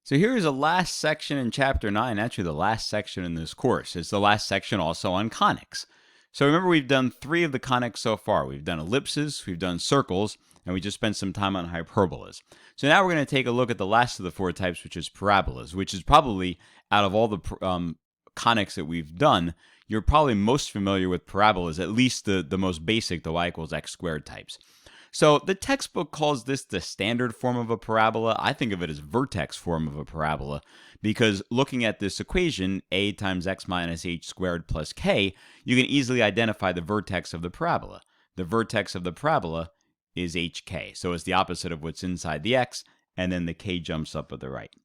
So here is the last section in Chapter 9, actually the last section in this course. It's the last section also on conics. So remember, we've done 3 of the conics so far. We've done ellipses, we've done circles, and we just spent some time on hyperbolas. So now we're going to take a look at the last of the 4 types, which is parabolas, which is probably, out of all the conics that we've done, you're probably most familiar with parabolas, at least the most basic, the y equals x squared types. So the textbook calls this the standard form of a parabola. I think of it as vertex form of a parabola because looking at this equation, a times x minus h squared plus k, you can easily identify the vertex of the parabola. The vertex of the parabola is hk. So it's the opposite of what's inside the x, and then the k jumps up at the right.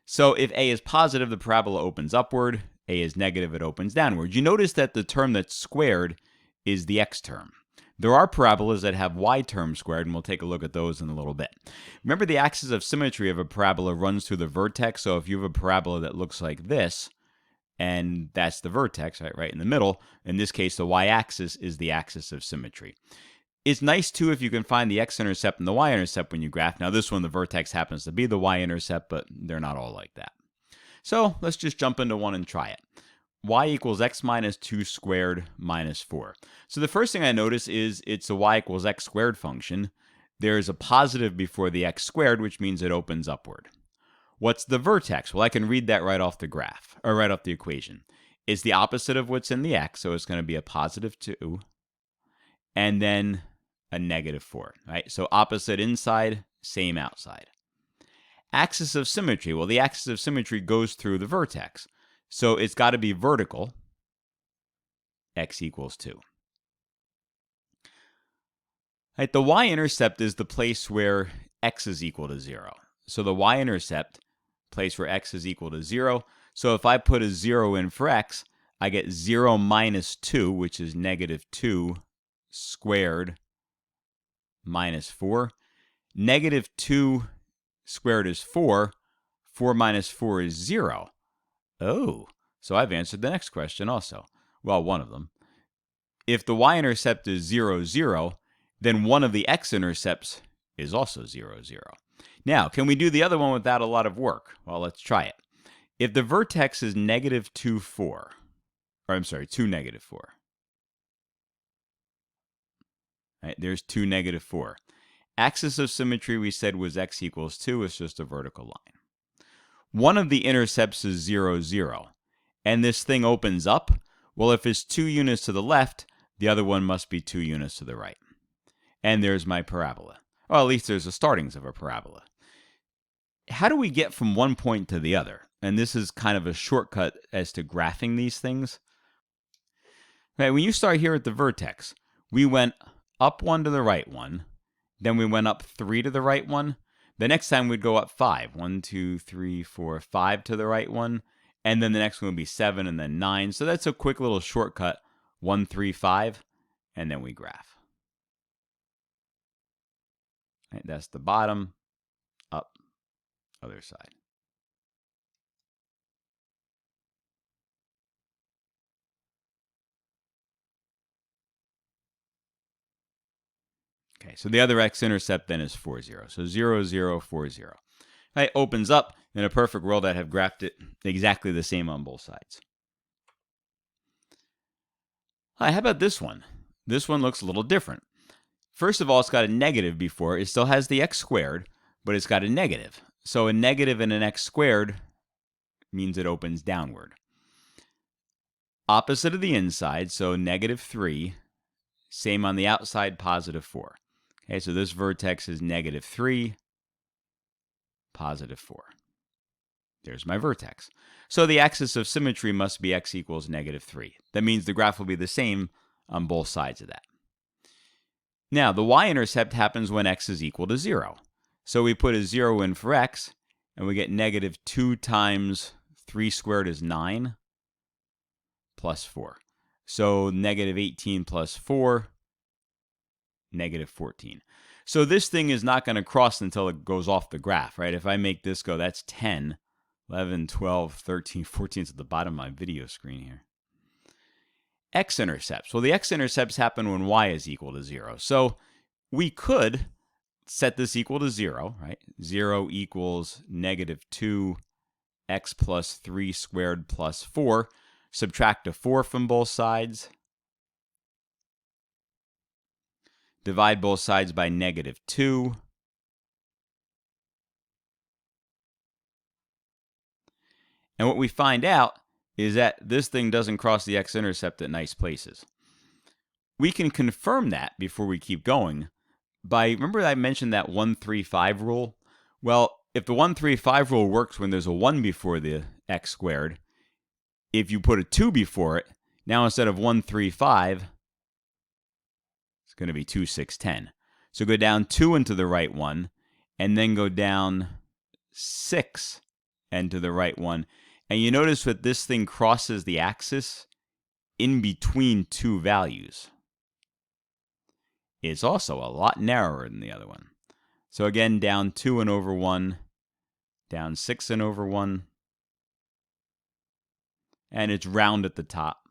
So if a is positive, the parabola opens upward. A is negative, it opens downward. You notice that the term that's squared is the x term. There are parabolas that have y terms squared, and we'll take a look at those in a little bit. Remember, the axis of symmetry of a parabola runs through the vertex, so if you have a parabola that looks like this, and that's the vertex, right in the middle, in this case, the y-axis is the axis of symmetry. It's nice, too, if you can find the x-intercept and the y-intercept when you graph. Now, this one, the vertex happens to be the y-intercept, but they're not all like that. So let's just jump into one and try it. Y equals x minus 2 squared minus 4. So the first thing I notice is it's a y equals x squared function. There's a positive before the x squared, which means it opens upward. What's the vertex? Well, I can read that right off the graph, or right off the equation. It's the opposite of what's in the x, so it's going to be a positive 2, and then a negative 4. Right? So opposite inside, same outside. Axis of symmetry. Well, the axis of symmetry goes through the vertex. So it's got to be vertical, x equals 2. Right, the y-intercept is the place where x is equal to 0. So the y-intercept, place where x is equal to 0. So if I put a 0 in for x, I get 0 minus 2, which is negative 2 squared minus 4. Negative 2 squared is 4. 4 minus 4 is 0. Oh, so I've answered the next question also. Well, one of them. If the y-intercept is 0, 0, then one of the x-intercepts is also 0, 0. Now, can we do the other one without a lot of work? Well, let's try it. If the vertex is negative 2, 4, or I'm sorry, 2, negative 4. Right, there's 2, negative 4. Axis of symmetry we said was x equals 2. It's just a vertical line. One of the intercepts is 0, 0, and this thing opens up. Well, if it's 2 units to the left, the other one must be 2 units to the right. And there's my parabola. Or at least there's the startings of a parabola. How do we get from one point to the other? And this is kind of a shortcut as to graphing these things. Right, when you start here at the vertex, we went up 1 to the right 1, then we went up 3 to the right 1. The next time we'd go up 5. 1, 2, 3, 4, 5 to the right 1. And then the next one would be 7 and then 9. So that's a quick little shortcut. 1, 3, 5. And then we graph. Right, that's the bottom, up, other side. Okay, so the other x-intercept then is 4, 0. So 0, 0, 4, 0. Right, opens up. In a perfect world, I'd have graphed it exactly the same on both sides. How about this one? This one looks a little different. First of all, it's got a negative before. It still has the x squared, but it's got a negative. So a negative and an x squared means it opens downward. Opposite of the inside, so negative 3. Same on the outside, positive 4. Okay, so this vertex is negative 3, positive 4. There's my vertex. So the axis of symmetry must be x equals negative 3. That means the graph will be the same on both sides of that. Now, the y-intercept happens when x is equal to 0. So we put a 0 in for x, and we get negative 2 times 3 squared is 9, plus 4. So negative 18 plus 4, negative 14. So this thing is not going to cross until it goes off the graph, right? If I make this go, that's 10, 11, 12, 13, 14. It's at the bottom of my video screen here. X-intercepts. Well, the x-intercepts happen when y is equal to 0. So we could set this equal to 0, right? 0 equals negative 2x plus 3 squared plus 4. Subtract a 4 from both sides. Divide both sides by negative 2. And what we find out is that this thing doesn't cross the x-intercept at nice places. We can confirm that before we keep going remember I mentioned that 1-3-5 rule? Well, if the 1-3-5 rule works when there's a 1 before the x squared, if you put a 2 before it, now instead of 1-3-5, it's going to be 2-6-10. So go down 2 into the right one, and then go down 6 into the right one. And you notice that this thing crosses the axis in between two values. It's also a lot narrower than the other one. So again, down 2 and over 1, down 6 and over 1, and it's round at the top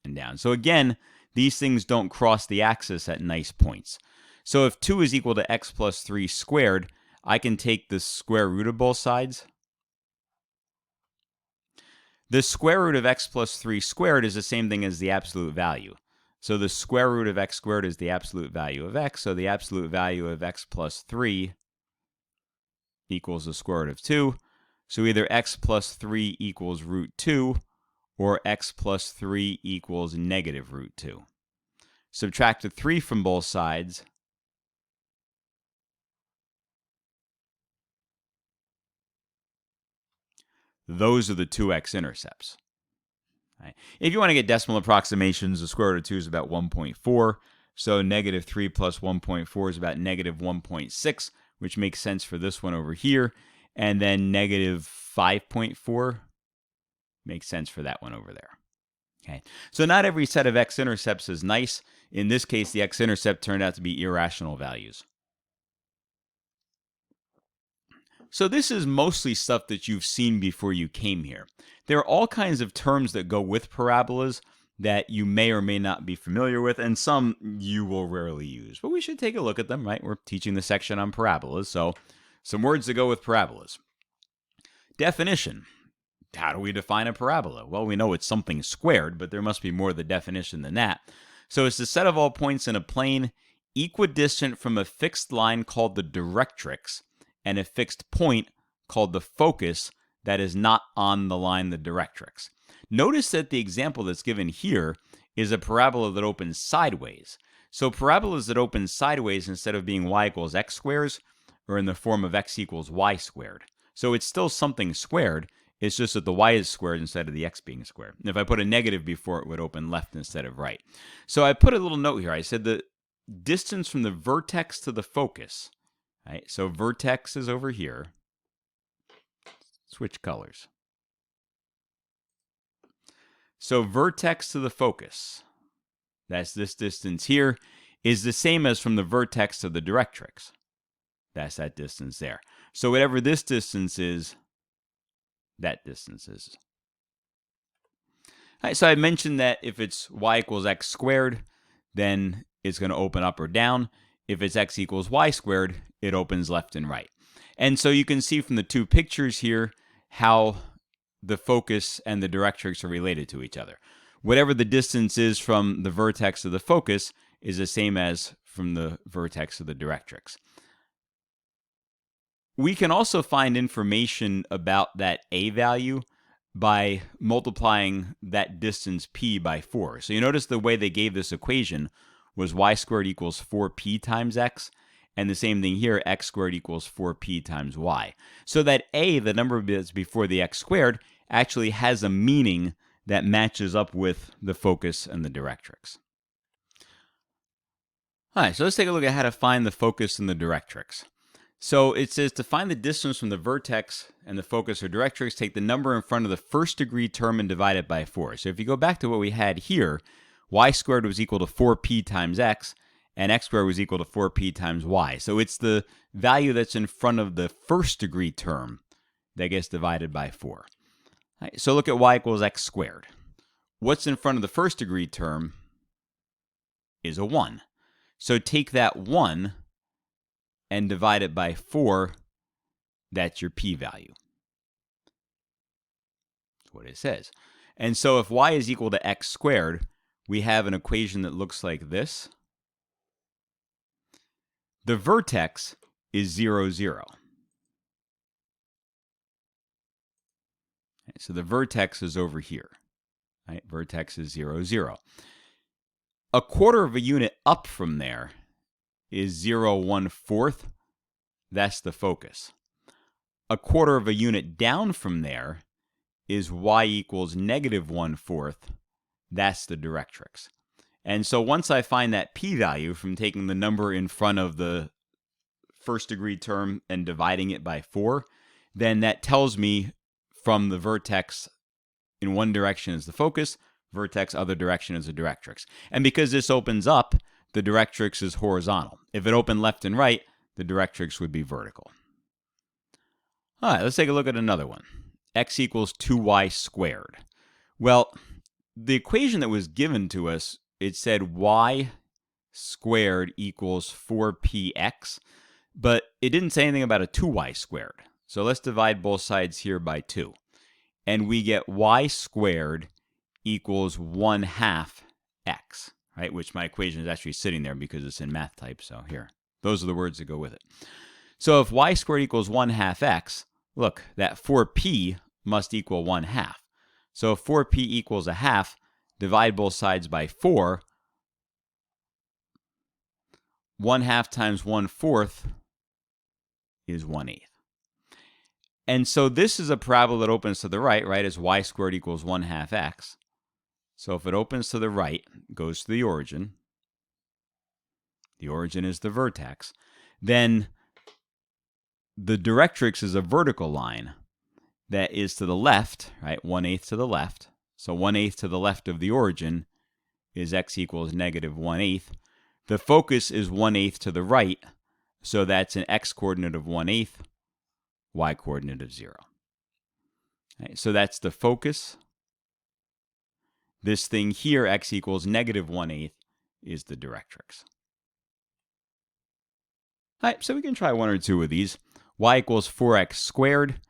and down. So again, these things don't cross the axis at nice points. So if 2 is equal to x plus 3 squared, I can take the square root of both sides. The square root of x plus 3 squared is the same thing as the absolute value. So the square root of x squared is the absolute value of x. So the absolute value of x plus 3 equals the square root of 2. So either x plus 3 equals root 2, or x plus 3 equals negative root 2. Subtract the 3 from both sides. Those are the two x-intercepts. Right. If you want to get decimal approximations, the square root of 2 is about 1.4. So negative 3 plus 1.4 is about negative 1.6, which makes sense for this one over here. And then negative 5.4 makes sense for that one over there. Okay. So not every set of x-intercepts is nice. In this case, the x-intercept turned out to be irrational values. So this is mostly stuff that you've seen before you came here. There are all kinds of terms that go with parabolas that you may or may not be familiar with, and some you will rarely use. But we should take a look at them, right? We're teaching the section on parabolas, so some words that go with parabolas. Definition. How do we define a parabola? Well, we know it's something squared, but there must be more of the definition than that. So it's the set of all points in a plane equidistant from a fixed line called the directrix, and a fixed point called the focus that is not on the line, the directrix. Notice that the example that's given here is a parabola that opens sideways. So parabolas that open sideways instead of being y equals x squares are in the form of x equals y squared. So it's still something squared, it's just that the y is squared instead of the x being squared. And if I put a negative before, it would open left instead of right. So I put a little note here. I said the distance from the vertex to the focus. Right, so vertex is over here. Switch colors. So vertex to the focus, that's this distance here, is the same as from the vertex to the directrix. That's that distance there. So whatever this distance is, that distance is. All right, so I mentioned that if it's y equals x squared, then it's going to open up or down. If it's x equals y squared, it opens left and right. And so you can see from the two pictures here how the focus and the directrix are related to each other. Whatever the distance is from the vertex to the focus is the same as from the vertex to the directrix. We can also find information about that a value by multiplying that distance p by 4. So you notice the way they gave this equation was y squared equals 4p times x, and the same thing here, x squared equals 4p times y. So that a, the number that's before the x squared, actually has a meaning that matches up with the focus and the directrix. All right, so let's take a look at how to find the focus and the directrix. So it says to find the distance from the vertex and the focus or directrix, take the number in front of the first degree term and divide it by 4. So if you go back to what we had here, y squared was equal to 4p times x, and x squared was equal to 4p times y. So it's the value that's in front of the first degree term that gets divided by 4. Right, so look at y equals x squared. What's in front of the first degree term is a 1. So take that 1 and divide it by 4. That's your p-value. That's what it says. And so if y is equal to x squared, we have an equation that looks like this. The vertex is 0, 0. So the vertex is over here. Right? Vertex is 0, 0. A quarter of a unit up from there is 0, 1/4. That's the focus. A quarter of a unit down from there is y equals negative 1/4. That's the directrix. And so once I find that p-value from taking the number in front of the first degree term and dividing it by 4, then that tells me from the vertex in one direction is the focus, vertex other direction is the directrix. And because this opens up, the directrix is horizontal. If it opened left and right, the directrix would be vertical. All right, let's take a look at another one. X equals 2y squared. Well, the equation that was given to us, it said y squared equals 4px, but it didn't say anything about a 2y squared. So let's divide both sides here by 2. And we get y squared equals 1/2 x, right? Which my equation is actually sitting there because it's in math type. So here, those are the words that go with it. So if y squared equals 1/2 x, look, that 4p must equal 1/2. So if 4p equals 1/2, divide both sides by 4. 1/2 times 1/4 is 1/8. And so this is a parabola that opens to the right, right, as y squared equals 1/2 x. So if it opens to the right, goes to the origin is the vertex, then the directrix is a vertical line that is to the left, right, 1/8 to the left. So 1/8 to the left of the origin is x equals negative 1/8. The focus is 1/8 to the right, so that's an x coordinate of 1/8, y coordinate of 0. Right, so that's the focus. This thing here, x equals negative 1/8, is the directrix. All right, so we can try one or two of these. Y equals 4x squared.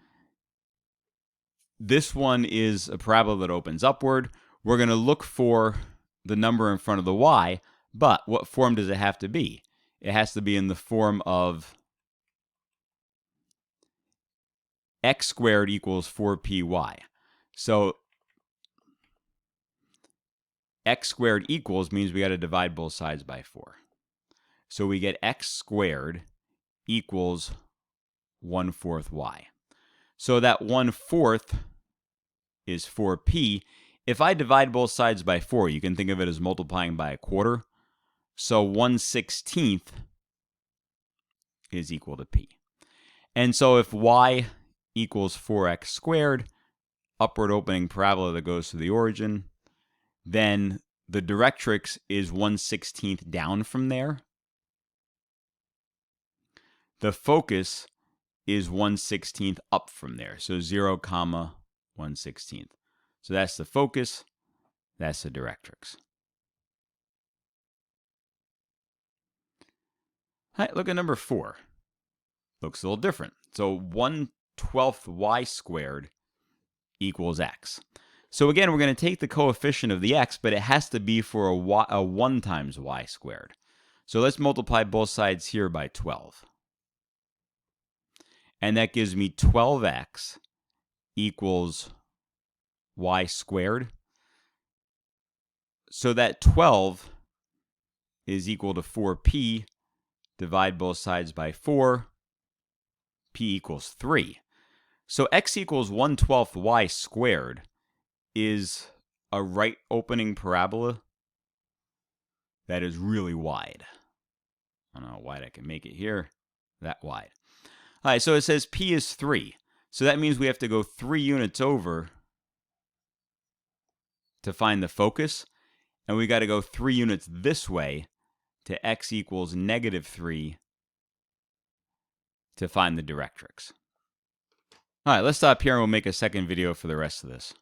This one is a parabola that opens upward. We're going to look for the number in front of the y, but what form does it have to be? It has to be in the form of x squared equals 4py. So x squared equals means we got to divide both sides by 4. So we get x squared equals 1/4 y. So that 1/4 is 4p. If I divide both sides by 4, you can think of it as multiplying by a quarter. So 1/16 is equal to p. And so if y equals 4x squared, upward opening parabola that goes to the origin, then the directrix is 1/16 down from there. The focus is 1/16 up from there. So 0, 1/16. So that's the focus. That's the directrix. All right, look at number 4. Looks a little different. So 1/12 y squared equals x. So again, we're going to take the coefficient of the x, but it has to be for a 1 times y squared. So let's multiply both sides here by 12. And that gives me 12x equals y squared. So that 12 is equal to 4p. Divide both sides by 4. P equals 3. So x equals 1/12 y squared is a right opening parabola that is really wide. I don't know how wide I can make it here. That wide. All right, so it says P is 3. So that means we have to go 3 units over to find the focus. And we got to go 3 units this way to x equals negative 3 to find the directrix. All right, let's stop here and we'll make a second video for the rest of this.